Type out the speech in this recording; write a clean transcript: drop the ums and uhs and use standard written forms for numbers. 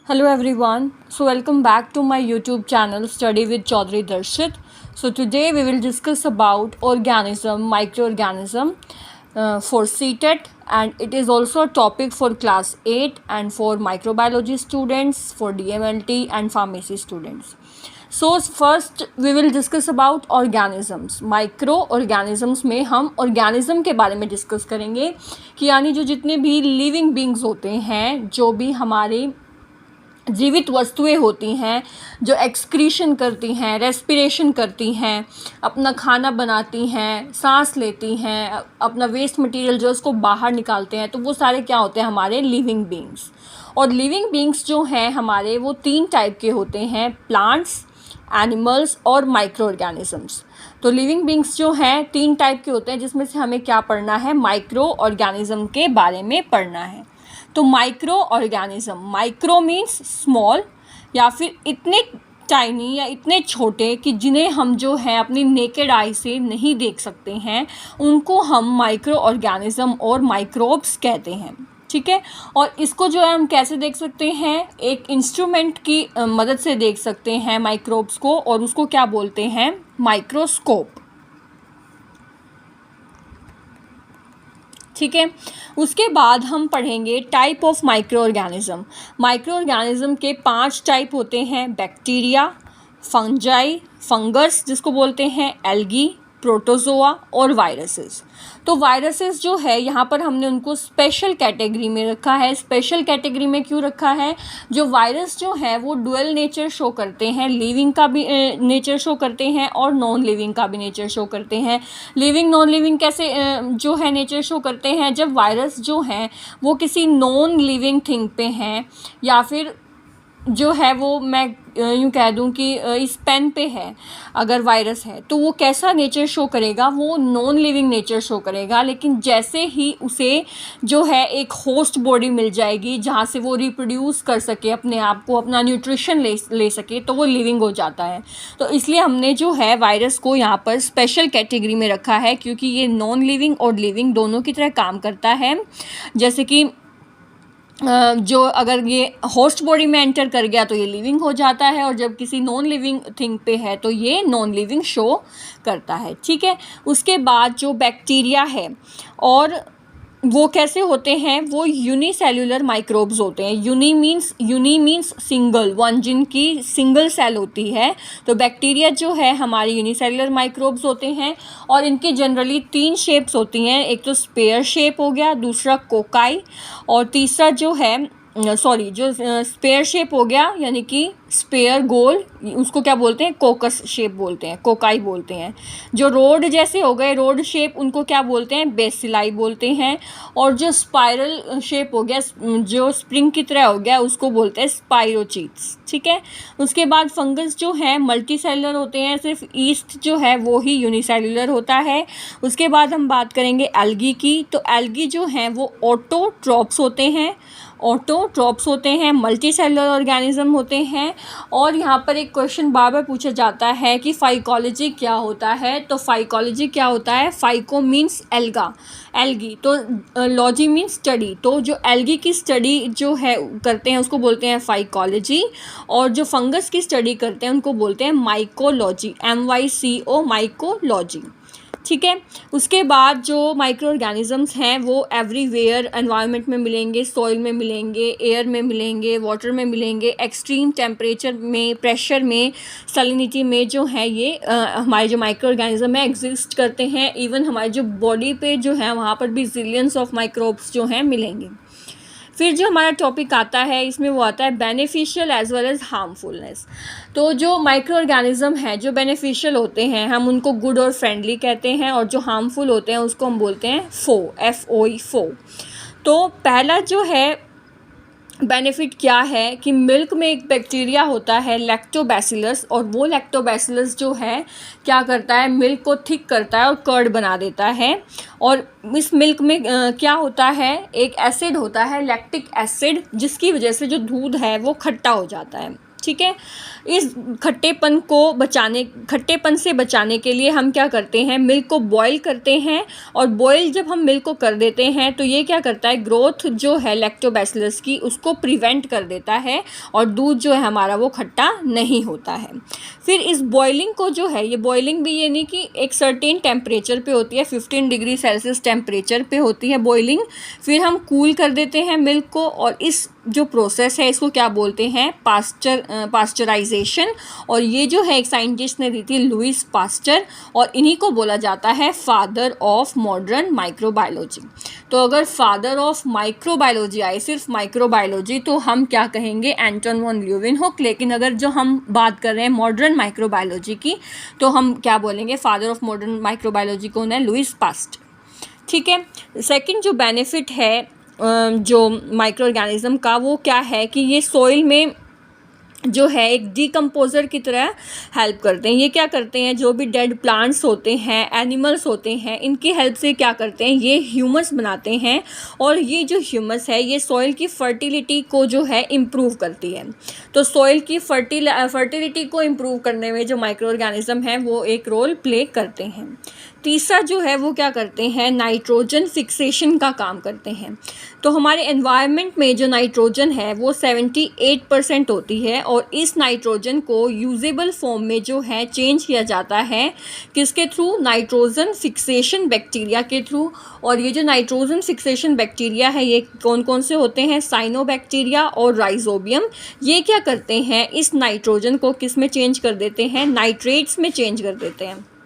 Hello everyone. So welcome back to my YouTube channel Study with Chaudhary Darshit. So today we will discuss about microorganism for CTET, and it is also a topic for class 8 and for microbiology students, for DMLT and pharmacy students. So first we will discuss about organisms. Microorganisms में हम organism के बारे में discuss करेंगे कि यानी जो जितने भी लिविंग बींग्स होते हैं, जो भी हमारे जीवित वस्तुएं होती हैं, जो एक्सक्रीशन करती हैं, रेस्पिरेशन करती हैं, अपना खाना बनाती हैं, सांस लेती हैं, अपना वेस्ट मटेरियल जो उसको बाहर निकालते हैं, तो वो सारे क्या होते हैं हमारे लिविंग बींग्स। और लिविंग बींग्स जो हैं हमारे वो 3 टाइप के होते हैं, प्लांट्स, एनिमल्स और माइक्रो ऑर्गेनिजम्स। तो लिविंग बींग्स जो हैं 3 टाइप के होते हैं, जिसमें से हमें क्या पढ़ना है, माइक्रो ऑर्गेनिज्म के बारे में पढ़ना है। तो micro organism, micro means small या फिर इतने टाइनी या इतने छोटे कि जिन्हें हम जो है अपनी नेकेड आई से नहीं देख सकते हैं, उनको हम माइक्रो ऑर्गेनिज्म और माइक्रोब्स कहते हैं। ठीक है, और इसको जो है हम कैसे देख सकते हैं, एक इंस्ट्रूमेंट की मदद से देख सकते हैं माइक्रोब्स को, और उसको क्या बोलते हैं, माइक्रोस्कोप। ठीक है, उसके बाद हम पढ़ेंगे type of micro organism. Micro organism के 5 टाइप होते हैं, बैक्टीरिया, फंजाई, फंगस जिसको बोलते हैं, एल्गी, प्रोटोजोआ और वायरसेस। तो वायरसेस जो है यहाँ पर हमने उनको स्पेशल कैटेगरी में रखा है। स्पेशल कैटेगरी में क्यों रखा है, जो वायरस जो है वो डुअल नेचर शो करते हैं, लिविंग का भी नेचर शो करते हैं और नॉन लिविंग का भी नेचर शो करते हैं। लिविंग नॉन लिविंग कैसे जो है नेचर शो करते हैं, जब वायरस जो हैं वो किसी नॉन लिविंग थिंग पे हैं, या फिर जो है वो मैं यूँ कह दूँ कि इस पेन पे है अगर वायरस है, तो वो कैसा नेचर शो करेगा, वो नॉन लिविंग नेचर शो करेगा। लेकिन जैसे ही उसे जो है एक होस्ट बॉडी मिल जाएगी जहाँ से वो रिप्रोड्यूस कर सके अपने आप को, अपना न्यूट्रिशन ले सके, तो वो लिविंग हो जाता है। तो इसलिए हमने जो है वायरस को यहाँ पर स्पेशल कैटेगरी में रखा है, क्योंकि ये नॉन लिविंग और लिविंग दोनों की तरह काम करता है। जैसे कि जो अगर ये होस्ट बॉडी में एंटर कर गया तो ये लिविंग हो जाता है, और जब किसी नॉन लिविंग थिंग पे है तो ये नॉन लिविंग शो करता है। ठीक है, उसके बाद जो बैक्टीरिया है, और वो कैसे होते हैं, वो यूनिसेल्युलर माइक्रोब्स होते हैं। यूनी मीन्स सिंगल, वन, जिनकी सिंगल सेल होती है। तो बैक्टीरिया जो है हमारे यूनिसेल्युलर माइक्रोब्स होते हैं, और इनकी जनरली 3 शेप्स होती हैं। एक तो स्पेयर शेप हो गया, दूसरा कोकाई, और तीसरा जो है जो स्पेयर शेप हो गया यानी कि स्पेयर गोल, उसको क्या बोलते हैं, कोकस शेप बोलते हैं, कोकाई बोलते हैं। जो रोड जैसे हो गए, रोड शेप, उनको क्या बोलते हैं, बेसिलाई बोलते हैं। और जो स्पाइरल शेप हो गया, जो स्प्रिंग की तरह हो गया, उसको बोलते हैं स्पाइरोचीट्स। ठीक है, उसके बाद फंगस जो है मल्टी सेलुलर होते हैं, सिर्फ ईस्ट जो है वो ही यूनिसेल्युलर होता है। उसके बाद हम बात करेंगे एल्गी की। तो एल्गी जो हैं वो ऑटोट्रॉप्स होते हैं, मल्टी सेलुलर ऑर्गेनिज्म होते हैं। और यहाँ पर एक क्वेश्चन बार बार पूछा जाता है कि फाइकोलॉजी क्या होता है। तो फाइकोलॉजी क्या होता है, फाइको मीन्स एल्गी, तो लॉजी मीन्स स्टडी। तो जो एल्गी की स्टडी जो है करते हैं उसको बोलते हैं फाइकोलॉजी, और जो फंगस की स्टडी करते हैं उनको बोलते हैं माइकोलॉजी, MYCO, माइकोलॉजी। ठीक है, उसके बाद जो माइक्रो ऑर्गेनिजम्स हैं वो एवरीवेयर एनवायरनमेंट में मिलेंगे, सॉइल में मिलेंगे, एयर में मिलेंगे, वाटर में मिलेंगे, एक्सट्रीम टेम्परेचर में, प्रेशर में, सैलिनिटी में जो है ये हमारे जो माइक्रो ऑर्गेनिज्म है एग्जिस्ट करते हैं। इवन हमारी जो बॉडी पे जो है वहाँ पर भी जिलियंस ऑफ माइक्रोब्स जो हैं मिलेंगे। फिर जो हमारा टॉपिक आता है इसमें वो आता है beneficial as well as harmfulness. तो जो माइक्रो ऑर्गेनिज्म है जो बेनिफिशियल होते हैं हम उनको गुड और फ्रेंडली कहते हैं, और जो हार्मफुल होते हैं उसको हम बोलते हैं FOE। तो पहला जो है बेनिफिट क्या है कि मिल्क में एक बैक्टीरिया होता है लैक्टोबैसिलस, और वो लैक्टोबैसिलस जो है क्या करता है, मिल्क को थिक करता है और कर्ड बना देता है। और इस मिल्क में क्या होता है, एक एसिड होता है लैक्टिक एसिड, जिसकी वजह से जो दूध है वो खट्टा हो जाता है। ठीक है। इस खट्टेपन से बचाने के लिए हम क्या करते हैं, मिल्क को बॉईल करते हैं, और बॉईल जब हम मिल्क को कर देते हैं तो ये क्या करता है, ग्रोथ जो है लैक्टोबैसिलस की उसको प्रिवेंट कर देता है, और दूध जो है हमारा वो खट्टा नहीं होता है। फिर इस बॉइलिंग को जो है, ये बॉइलिंग भी ये नहीं कि एक सर्टेन टेम्परेचर पे होती है, 15 डिग्री सेल्सियस टेम्परेचर पे होती है बॉइलिंग। फिर हम कूल कर देते हैं मिल्क को, और इस जो प्रोसेस है इसको क्या बोलते हैं, पास्चराइजेशन। और ये जो है एक साइंटिस्ट ने दी थी, लुइस पास्चर, और इन्हीं को बोला जाता है फादर ऑफ मॉडर्न माइक्रोबायोलॉजी। तो अगर फादर ऑफ माइक्रोबायोलॉजी आए, सिर्फ माइक्रोबायोलॉजी, तो हम क्या कहेंगे, एंटन वॉन ल्यूवेनहुक। लेकिन अगर जो हम बात कर रहे हैं मॉडर्न माइक्रोबायोलॉजी की, तो हम क्या बोलेंगे, फादर ऑफ मॉडर्न माइक्रोबायोलॉजी कौन है, लुइस पास्चर। ठीक है। सेकंड जो बेनिफिट है जो माइक्रो ऑर्गेनिज्म का, वो क्या है कि ये सॉइल में जो है एक डिकम्पोज़र की तरह हेल्प करते हैं। ये क्या करते हैं, जो भी डेड प्लांट्स होते हैं, एनिमल्स होते हैं, इनकी हेल्प से क्या करते हैं, ये ह्यूमस बनाते हैं, और ये जो ह्यूमस है ये सॉइल की फर्टिलिटी को जो है इम्प्रूव करती है। तो सॉइल की फर्टिलिटी को इम्प्रूव करने में जो माइक्रो ऑर्गेनिज्म है वो एक रोल प्ले करते हैं। तीसरा जो है वो क्या करते हैं, नाइट्रोजन फिक्सेशन का काम करते हैं। तो हमारे एनवायरनमेंट में जो नाइट्रोजन है वो 78% होती है, और इस नाइट्रोजन को यूजेबल फॉर्म में जो है चेंज किया जाता है, किसके थ्रू, नाइट्रोजन फिक्सेशन बैक्टीरिया के थ्रू। और ये जो नाइट्रोजन फिक्सेशन बैक्टीरिया है ये कौन कौन से होते हैं, साइनोबैक्टीरिया और राइजोबियम। ये क्या करते हैं, इस नाइट्रोजन को किस में चेंज कर देते हैं, नाइट्रेट्स में चेंज कर देते हैं।